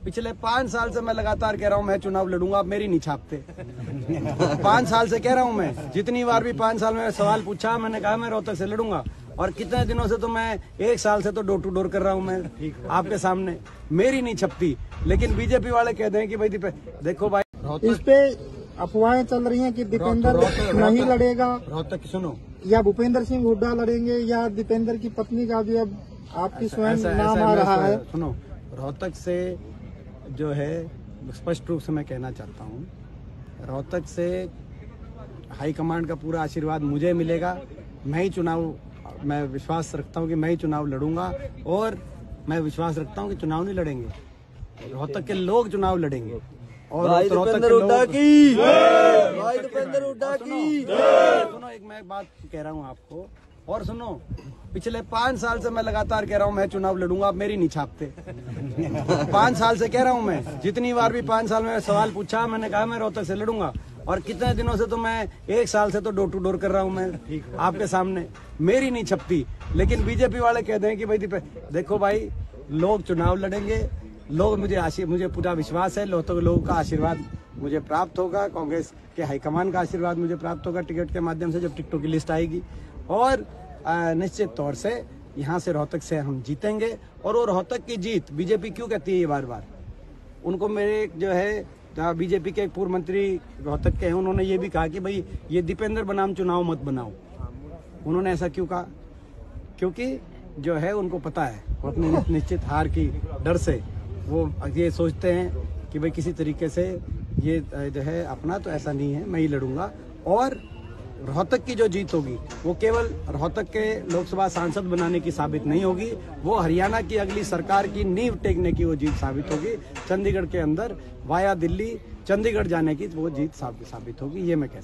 पिछले 5 साल से मैं लगातार कह रहा हूँ मैं चुनाव लड़ूंगा, आप मेरी नहीं छापते। 5 साल से कह रहा हूँ मैं, जितनी बार भी 5 साल में सवाल पूछा मैंने कहा मैं रोहतक से लड़ूंगा। और कितने दिनों से तो मैं 1 साल से तो डोर टू डोर कर रहा हूँ मैं आपके सामने, मेरी नहीं छपती। लेकिन बीजेपी वाले कहते हैं कि भाई देखो भाई इस पे अफवाहें चल रही हैं कि दीपेंद्र नहीं लड़ेगा, रोहतक सुनो, या भूपेंद्र सिंह हुड्डा लड़ेंगे, या दीपेंद्र की पत्नी का भी अब आपकी स्वयं नाम आ रहा है। सुनो, रोहतक से जो है स्पष्ट रूप से मैं कहना चाहता हूँ, रोहतक से हाईकमांड का पूरा आशीर्वाद मुझे मिलेगा। मैं विश्वास रखता हूँ कि मैं ही चुनाव लड़ूंगा, और मैं विश्वास रखता हूँ कि चुनाव नहीं लड़ेंगे, रोहतक के लोग चुनाव लड़ेंगे। और दीपेंद्र हुड्डा की, भाई दीपेंद्र हुड्डा की। सुनो, एक मैं बात कह रहा हूँ आपको, और सुनो, पिछले 5 साल से मैं लगातार कह रहा हूँ मैं चुनाव लड़ूंगा, आप मेरी नहीं छापते। 5 साल से कह रहा हूँ मैं, जितनी बार भी 5 साल में सवाल पूछा मैंने कहा मैं रोहतक से लड़ूंगा। और कितने दिनों से तो मैं 1 साल से तो डोर टू डोर कर रहा हूँ मैं आपके सामने, मेरी नहीं छपती। लेकिन बीजेपी वाले कहते हैं कि भाई देखो भाई, लोग चुनाव लड़ेंगे, लोग मुझे पूरा विश्वास है, लोगों का आशीर्वाद मुझे प्राप्त होगा, कांग्रेस के हाईकमान का आशीर्वाद मुझे प्राप्त होगा टिकट के माध्यम से जब टिकटों की लिस्ट आएगी। और निश्चित तौर से यहाँ से रोहतक से हम जीतेंगे। और वो रोहतक की जीत बीजेपी क्यों कहती है ये बार बार, उनको मेरे जो है बीजेपी के एक पूर्व मंत्री रोहतक के हैं, उन्होंने ये भी कहा कि भाई ये दीपेंद्र बनाम चुनाव मत बनाओ। उन्होंने ऐसा क्यों कहा? क्योंकि जो है उनको पता है, वो अपने निश्चित हार की डर से वो ये सोचते हैं कि भाई किसी तरीके से ये जो है अपना, तो ऐसा नहीं है, मैं ही लड़ूंगा। और रोहतक की जो जीत होगी वो केवल रोहतक के लोकसभा सांसद बनाने की साबित नहीं होगी, वो हरियाणा की अगली सरकार की नींव टेकने की वो जीत साबित होगी। चंडीगढ़ के अंदर वाया दिल्ली चंडीगढ़ जाने की वो जीत साबित होगी, ये मैं कहता हूं।